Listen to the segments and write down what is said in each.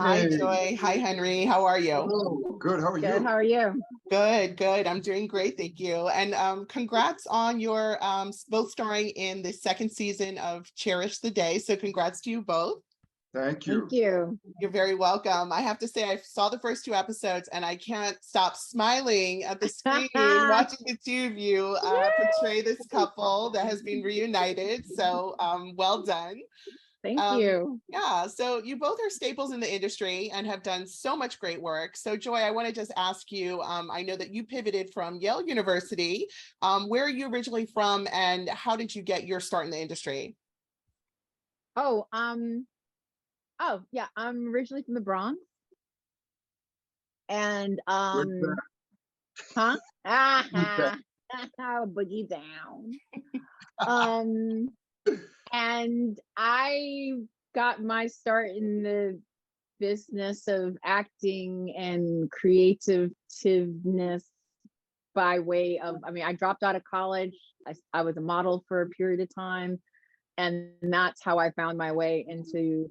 Hi, Hey, Joy. Hi, Henry. How are you? hello. Good. How are Good. you? How are you? Good, good. I'm doing great, thank you. And congrats on your both starring in the second season of Cherish the Day. So congrats to you both. Thank Thank you. you. You're very welcome. I have to say, I saw the first two episodes and I can't stop smiling at the screen watching the two of you portray this couple that has been reunited. So well done. Thank you. Yeah, so you both are staples in the industry and have done so much great work. So, Joy, I want to just ask you, I know that you pivoted from Yale University. Where are you originally from and how did you get your start in the industry? Oh, yeah, I'm originally from the Bronx and Where's that? huh? Who's that? Ah, boogie down. Um, and I got my start in the business of acting and creativeness by way of, I mean, I dropped out of college. I was a model for a period of time, and that's how I found my way into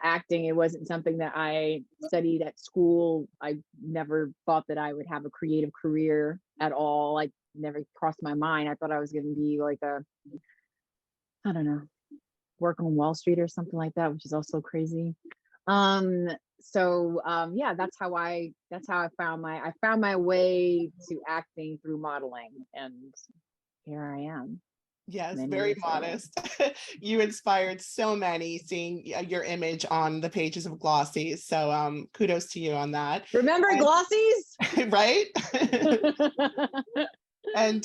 acting. It wasn't something that I studied at school. I never thought that I would have a creative career at all. Like, never crossed my mind. I thought I was going to be like a, I don't know, work on Wall Street or something like that, which is also crazy. Yeah, that's how I found my way to acting through modeling, and here I am Yes, many very years later. modest. You inspired so many seeing your image on the pages of Glossies. So kudos to you on that. Remember And, Glossies? right? And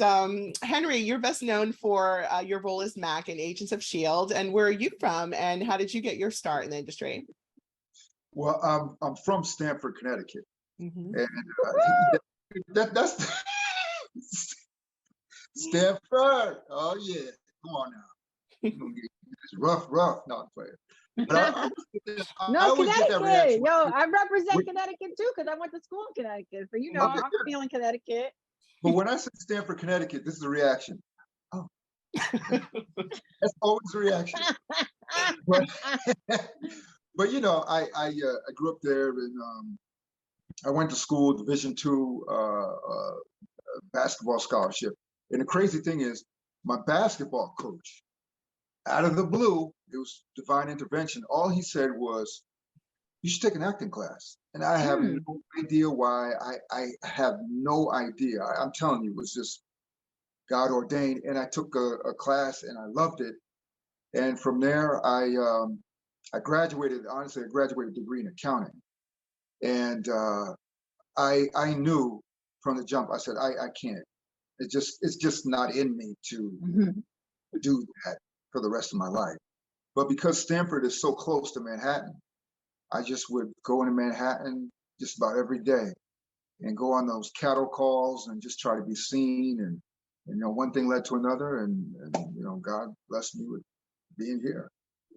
Henry, you're best known for your role as Mac in Agents of S.H.I.E.L.D. And where are you from and how did you get your start in the industry? Well, I'm from Stamford, Connecticut, Mhm. and that's Stamford. Oh yeah, come on now. You gonna get- It's rough, rough. No, I'm playing. But I No, always get that Connecticut. reaction. Yo, I represent When, Connecticut too because I went to school in Connecticut. So okay, I'm good. feeling Connecticut. But when I say Stamford, Connecticut, this is a reaction. Oh, that's always a reaction. But, but I grew up there, and I went to school, Division II basketball scholarship. And the crazy thing is, my basketball coach, out of the blue, it was divine intervention. All he said was, "You should take an acting class." And I have Hmm. no idea why. I have no idea. I'm telling you, it was just God ordained. And I took a class, and I loved it. And from there, I graduated. Honestly, I graduated a degree in accounting. And I knew from the jump. I said, I can't. It's just not in me to Mhm. do that for the rest of my life. But because Stanford is so close to Manhattan, I just would go into Manhattan just about every day and go on those cattle calls and just try to be seen. And one thing led to another, and God blessed me with being here.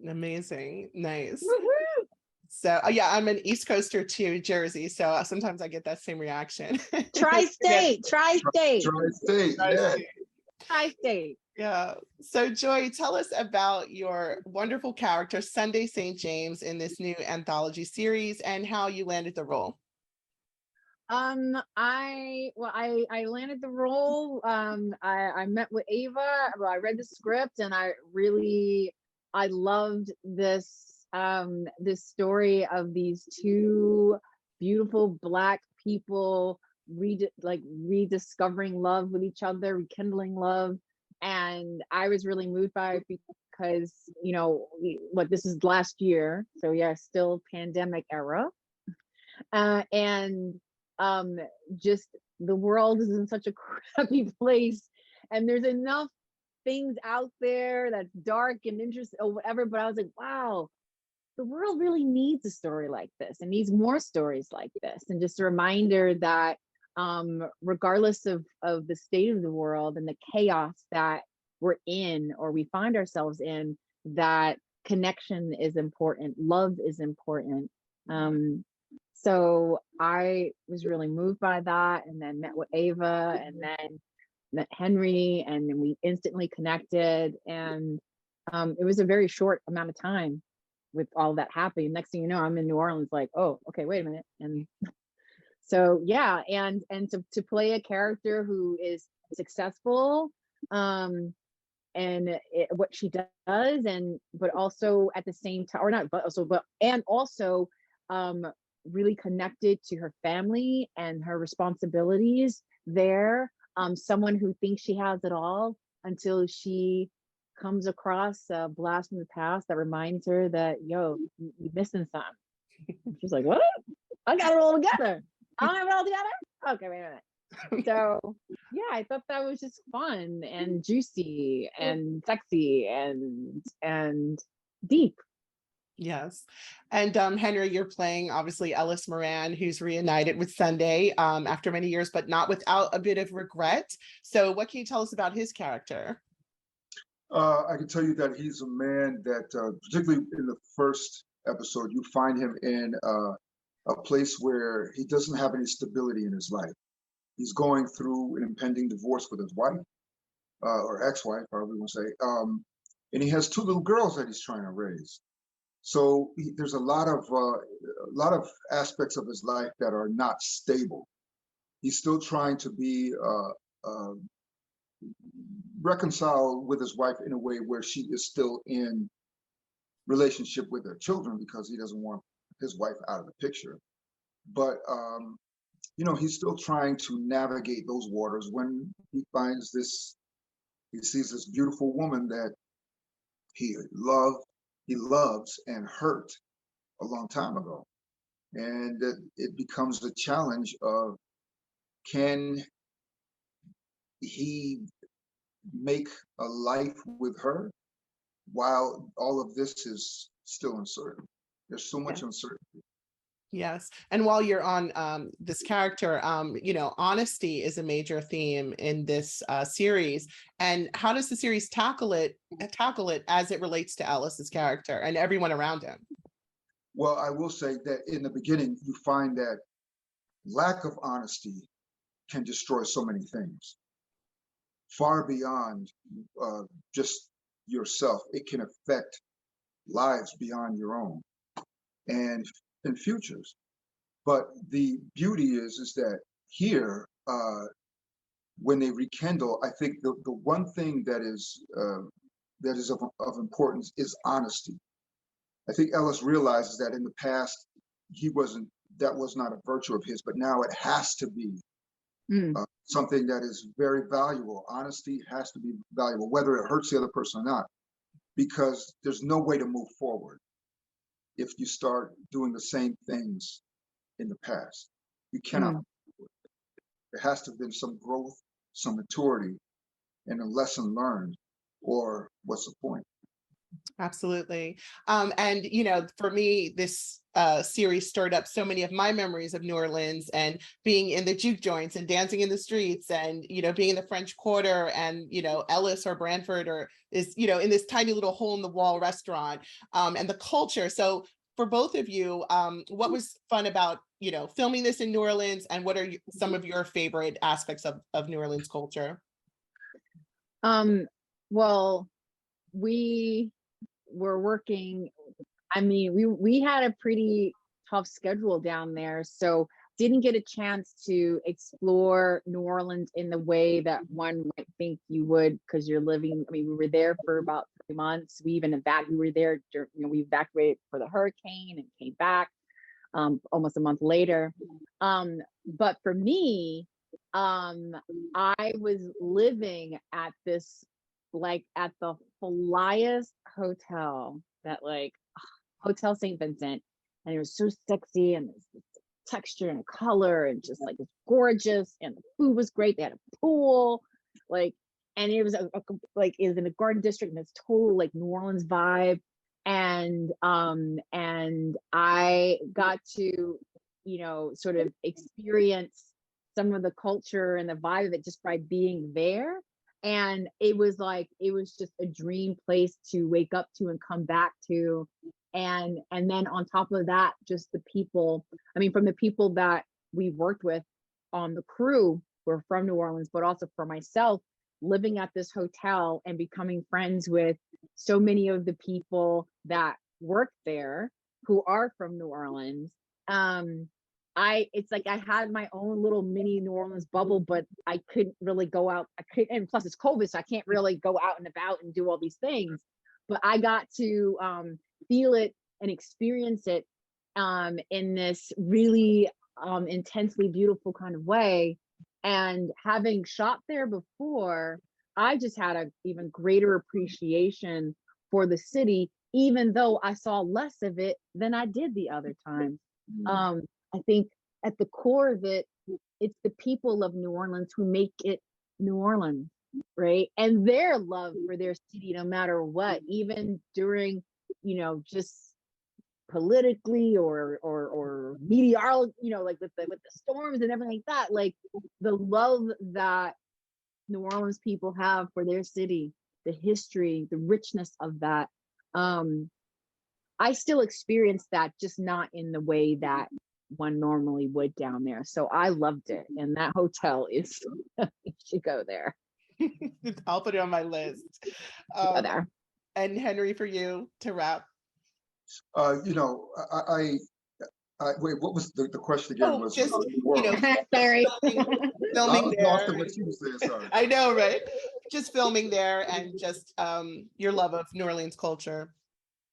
Amazing. Nice. Woohoo! So, yeah, I'm an East Coaster too, Jersey. So sometimes I get that same reaction. Yeah, Tri-state, tri-state, Tri-state, yeah. tri-state. tri-state. Yeah. So, Joy, tell us about your wonderful character, Sunday St. James, in this new anthology series and how you landed the role. I landed the role. I met with Ava. Well, I read the script and I loved this story of these two beautiful Black people rediscovering love with each other, rekindling love. And I was really moved by it because, this is last year. So yeah, still pandemic era. And just the world is in such a crappy place, and there's enough things out there that's dark and interesting or whatever. But I was like, wow, the world really needs a story like this and needs more stories like this. And just a reminder that regardless of the state of the world and the chaos that we're in or we find ourselves in, that connection is important, love is important. So I was really moved by that, and then met with Ava, and then met Henry, and then we instantly connected. And it was a very short amount of time, with all that happening. Next thing you know, I'm in New Orleans, like, oh, okay, wait a minute. And so yeah, and to play a character who is successful, and what she does, and but also at the same time, or not, but also, but and also really connected to her family and her responsibilities there. Someone who thinks she has it all until she comes across a blast from the past that reminds her that, yo, you're missing something. She's like, what? I got it all together. I don't have it all together? Okay, wait a minute. So yeah, I thought that was just fun and juicy and sexy and deep. Yes. And Henry, you're playing obviously Ellis Moran, who's reunited with Sunday after many years, but not without a bit of regret. So what can you tell us about his character? I can tell you that he's a man that, particularly in the first episode, you find him in a place where he doesn't have any stability in his life. He's going through an impending divorce with his wife, or ex-wife, however you want to say, and he has two little girls that he's trying to raise. So there's a lot of aspects of his life that are not stable. He's still trying to be reconcile with his wife in a way where she is still in relationship with their children, because he doesn't want his wife out of the picture. But he's still trying to navigate those waters when he sees this beautiful woman that he loves and hurt a long time ago. And it becomes a challenge of, can he make a life with her while all of this is still uncertain? There's so much uncertainty. Yes. And while you're on this character, honesty is a major theme in this series. And how does the series tackle it as it relates to Ellis's character and everyone around him? Well, I will say that in the beginning, you find that lack of honesty can destroy so many things, far beyond just yourself. It can affect lives beyond your own and futures. But the beauty is that here, when they rekindle, I think the one thing that is of importance is honesty. I think Ellis realizes that in the past that was not a virtue of his, but now it has to be something that is very valuable. Honesty has to be valuable, whether it hurts the other person or not, because there's no way to move forward if you start doing the same things in the past. You cannot. There has to have been some growth, some maturity, and a lesson learned, or what's the point? Absolutely. And, for me, this series stirred up so many of my memories of New Orleans and being in the juke joints and dancing in the streets and, being in the French Quarter and, Ellis or Branford is in this tiny little hole in the wall restaurant and the culture. So for both of you, what was fun about, filming this in New Orleans, and what are some of your favorite aspects of New Orleans culture? Well, we were working, we had a pretty tough schedule down there, so didn't get a chance to explore New Orleans in the way that one might think you would, because you're living, we were there for about 3 months. We were there during, we evacuated for the hurricane and came back almost a month later. But for me, I was living at this, at the flyest hotel, that Hotel St. Vincent, and it was so sexy, and this texture and color, and just it's gorgeous, and the food was great. They had a pool, and it was it was in a garden district, and it's total New Orleans vibe. And I got to sort of experience some of the culture and the vibe of it just by being there. And it was just a dream place to wake up to and come back to. And then on top of that, just the people, from the people that we worked with on the crew were from New Orleans, but also for myself, living at this hotel and becoming friends with so many of the people that work there who are from New Orleans. It's like I had my own little mini New Orleans bubble, but I couldn't really go out. And plus it's COVID, so I can't really go out and about and do all these things. But I got to feel it and experience it in this really intensely beautiful kind of way. And having shopped there before, I just had an even greater appreciation for the city, even though I saw less of it than I did the other times. I think at the core of it, it's the people of New Orleans who make it New Orleans, right? And their love for their city, no matter what, even during, just politically or meteor, like with the storms and everything like that, like the love that New Orleans people have for their city, the history, the richness of that. I still experience that, just not in the way that one normally would down there. So I loved it. And that hotel is, you should go there. I'll put it on my list. Go there. And Henry, for you to wrap. You know, I wait, what was the question again? Oh, was just, Sorry. filming there. Lost in what she was saying, sorry. I know, right? Just filming there and just your love of New Orleans culture.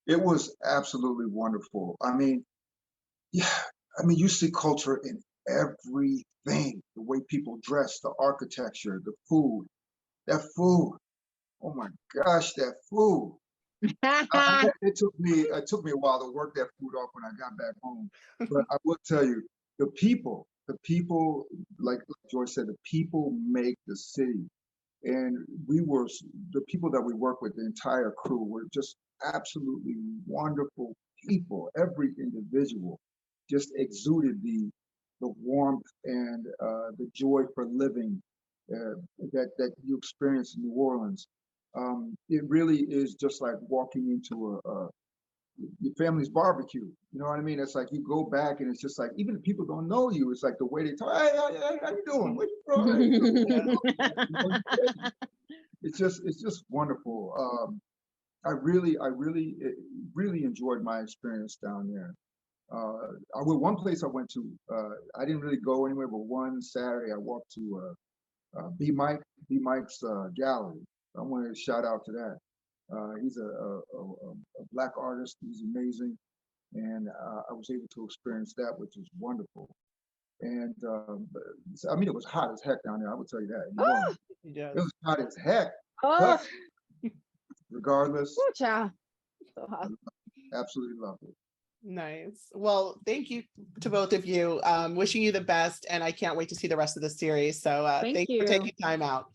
It was absolutely wonderful. I mean, you see culture in everything, the way people dress, the architecture, the food, that food. Oh my gosh, that food. It took me a while to work that food off when I got back home. But I will tell you, the people, like Joyce said, the people make the city. And the people that we work with, the entire crew, were just absolutely wonderful people. Every individual just exuded the warmth and the joy for living that you experience in New Orleans. It really is just like walking into your family's barbecue. You know what I mean? It's like you go back and it's just like, even if people don't know you, it's like the way they talk. Hey, how you doing? Where you from? It's just wonderful. I really enjoyed my experience down there. One place I went to, I didn't really go anywhere, but one Saturday I walked to B Mike's gallery. I wanted to shout out to that. He's a Black artist. He's amazing, and I was able to experience that, which is wonderful. And I mean, it was hot as heck down there. I would tell you that. It was hot as heck. But regardless, Child. So hot. Absolutely loved it. Nice. Well, thank you to both of you. Wishing you the best, and I can't wait to see the rest of the series. So thank you for taking time out.